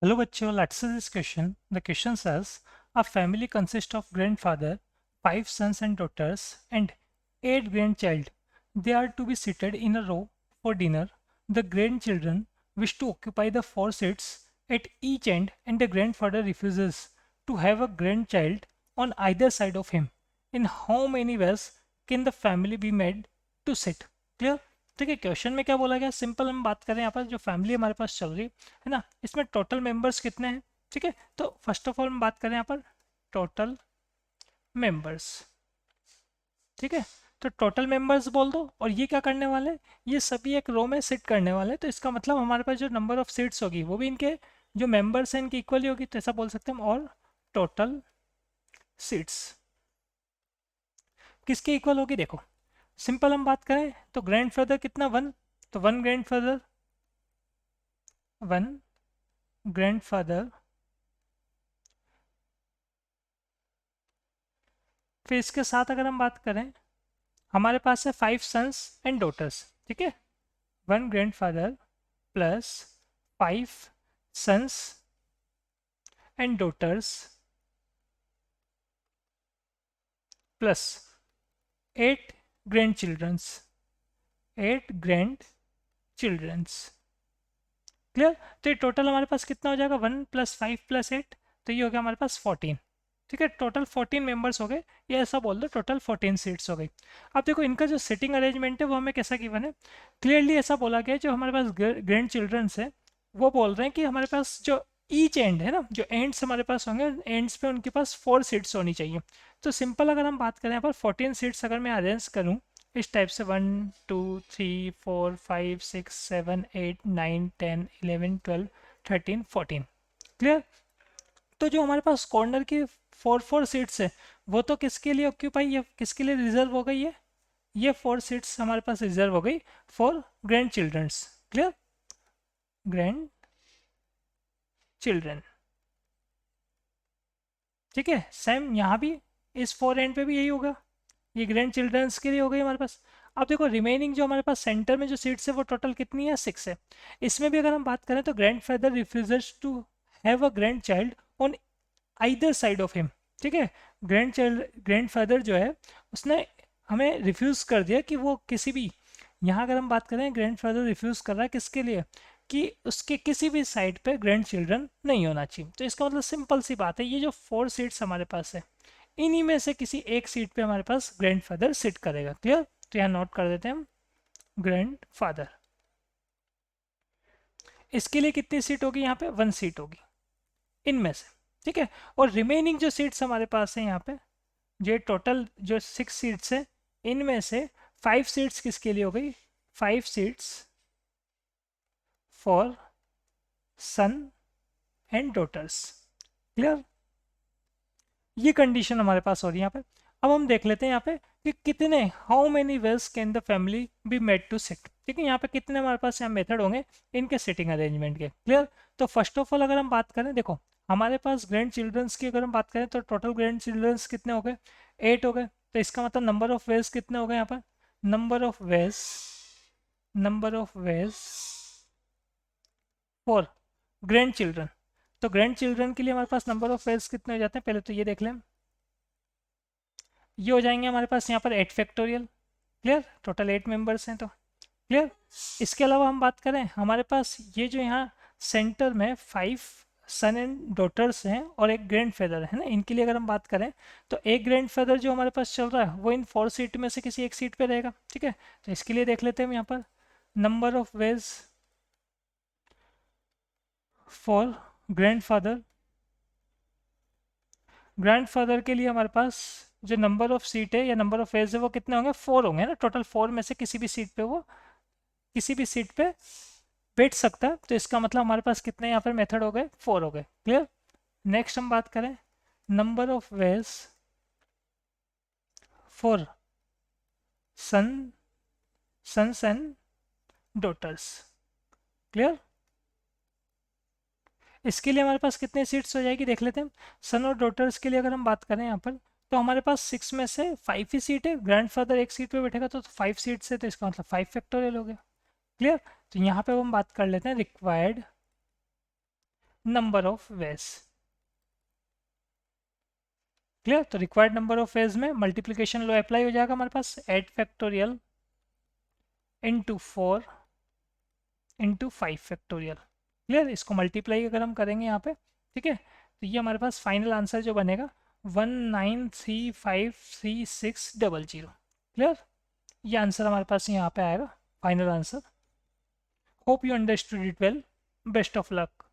Hello bachcho, let's see this question. The question says, a family consists of grandfather, 5 sons and daughters, and 8 grandchild. They are to be seated in a row for dinner. The grandchildren wish to occupy the 4 seats at each end, and the grandfather refuses to have a grandchild on either side of him. In how many ways can the family be made to sit? Clear? ठीक है, question में क्या बोला गया, simple हम बात करें यहाँ पर जो फैमिली हमारे पास चल रही है ना, इसमें टोटल मेंबर्स कितने हैं। ठीक है, तो फर्स्ट ऑफ ऑल हम बात करें यहाँ पर टोटल मेंबर्स। ठीक है, तो टोटल मेंबर्स बोल दो, और ये क्या करने वाले हैं, ये सभी एक रो में सिट करने वाले हैं। तो इसका मतलब हमारे पास जो नंबर ऑफ सीट्स होगी वो भी इनके जो मेंबर्स हैं इनकी इक्वली होगी, तो ऐसा बोल सकते हैं हम। और टोटल सीट्स किसके इक्वल होगी, देखो सिंपल हम बात करें तो ग्रैंडफादर कितना, वन, तो वन ग्रैंडफादर, वन ग्रैंडफादर, फिर इसके साथ अगर हम बात करें हमारे पास है 5 सन्स एंड डॉटर्स। ठीक है, one grandfather plus 5 sons and daughters plus 8 grand childrens, 8 grand childrens. Clear, तो ये टोटल हमारे पास कितना हो जाएगा, 1 + 5 + 8, तो ये हो गया हमारे पास 14। ठीक है, टोटल 14 मेंबर्स हो गए, ये ऐसा बोल दो टोटल 14 सीट्स हो गई। अब देखो इनका जो सिटिंग अरेंजमेंट है वो हमें कैसा गिवन है, क्लियरली ऐसा बोला गया है जो हमारे पास ग्रैंड चिल्ड्रंस है वो बोल रहे हैं कि हमारे पास जो ईच एंड है ना, जो एंड्स हमारे पास होंगे एंड्स पे उनके पास 4 सीट्स होनी चाहिए। तो सिंपल अगर हम बात करें यहाँ पर 14 सीट्स अगर मैं अरेंज करूँ इस टाइप से, 1 2 3 4 5 6 7 8 9 10 11 12 13 14। क्लियर, तो जो हमारे पास कॉर्नर की 4 4 सीट्स है वो तो किसके लिए ऑक्यूपाई, ये किसके लिए रिजर्व हो गई है, ये 4 सीट्स हमारे पास रिजर्व हो गई for grand childrens. Clear, grand children. ठीक है, सेम यहाँ भी इस 4 एंड पे भी यही होगा, ये ग्रैंड चिल्ड्रंस के लिए हो गई हमारे पास। अब देखो रिमेनिंग जो हमारे पास सेंटर में जो सीट्स है वो टोटल कितनी है, 6 है। इसमें भी अगर हम बात करें तो grandfather refuses to have a grandchild on either side of him. ठीक है, ग्रैंड फादर जो है उसने हमें रिफ्यूज़ कर दिया कि वो किसी भी, यहाँ अगर हम बात करें ग्रैंड फादर रिफ्यूज़ कर रहा है किसके लिए, कि उसके किसी भी साइड पे ग्रैंड चिल्ड्रन नहीं होना चाहिए। तो इसका मतलब सिंपल सी बात है, ये जो 4 सीट्स हमारे पास है इन्हीं में से किसी एक सीट पे हमारे पास ग्रैंड फादर सिट करेगा। क्लियर, तो यहाँ नोट कर देते हैं हम ग्रैंड फादर। इसके लिए कितनी सीट होगी, यहाँ पे 1 सीट होगी इनमें से। ठीक है, और रिमेनिंग जो सीट्स हमारे पास है यहाँ पे, जो टोटल जो 6 सीट्स है इनमें से 5 सीट्स किसके लिए हो गई, 5 seats for son and daughters. Clear, ये कंडीशन हमारे पास हो रही है यहाँ पे। अब हम देख लेते हैं यहाँ पे कि कितने, how many ways can the family be made to sit. ठीक है, यहाँ पे कितने हमारे पास यहाँ मेथड होंगे इनके सिटिंग अरेंजमेंट के। क्लियर, तो फर्स्ट ऑफ ऑल अगर हम बात करें, देखो हमारे पास ग्रैंड चिल्ड्रंस की अगर हम बात करें तो टोटल ग्रैंड चिल्ड्रंस कितने हो गए, 8 हो गए। तो इसका मतलब नंबर ऑफ वेज कितने हो गए यहाँ पर, number of veg, number of ways for grand children. तो ग्रैंड चिल्ड्रन के लिए हमारे पास नंबर ऑफ वेज कितने हो जाते हैं, पहले तो ये देख लें, ये हो जाएंगे हमारे पास यहाँ पर 8 फैक्टोरियल। क्लियर, टोटल 8 मेंबर्स हैं तो क्लियर। इसके अलावा हम बात करें हमारे पास ये जो यहाँ सेंटर में 5 सन एंड डॉटर्स हैं और एक ग्रैंड फादर है ना, इनके लिए अगर हम बात करें तो एक ग्रैंड फादर जो हमारे पास चल रहा है वो इन 4 सीट में से किसी एक सीट पे रहेगा। ठीक है, तो इसके लिए देख लेते हैं हम यहाँ पर number of ways for grand father. Grand father के लिए हमारे पास जो नंबर ऑफ सीट है या नंबर ऑफ वेज है वो कितने होंगे, 4 होंगे ना, टोटल 4 में से किसी भी सीट पे वो किसी भी सीट पे बैठ सकता है। तो इसका मतलब हमारे पास कितने यहाँ पर मेथड हो गए, 4 हो गए। क्लियर, नेक्स्ट हम बात करें number of ways for son, sons and daughters. Clear, इसके लिए हमारे पास कितने सीट्स हो जाएगी देख लेते हैं। सन और डॉटर्स के लिए अगर हम बात करें यहाँ पर तो हमारे पास 6 में से 5 ही सीट है, ग्रैंडफादर एक सीट पे बैठेगा तो 5 सीट से, तो इसका मतलब 5 फैक्टोरियल हो गया। क्लियर, तो यहाँ पे हम बात कर लेते हैं required number of veg. Clear? तो रिक्वायर्ड नंबर ऑफ वेज में मल्टीप्लीकेशन लॉ अप्लाई हो जाएगा हमारे पास, 8 factorial into 4 into 5 factorial. Clear? इसको मल्टीप्लाई अगर हम करेंगे यहाँ पे, ठीक है, तो ये हमारे पास फाइनल आंसर जो बनेगा 1935600। क्लियर? ये आंसर हमारे पास यहाँ पे आएगा final answer. Hope you understood it well. Best of luck.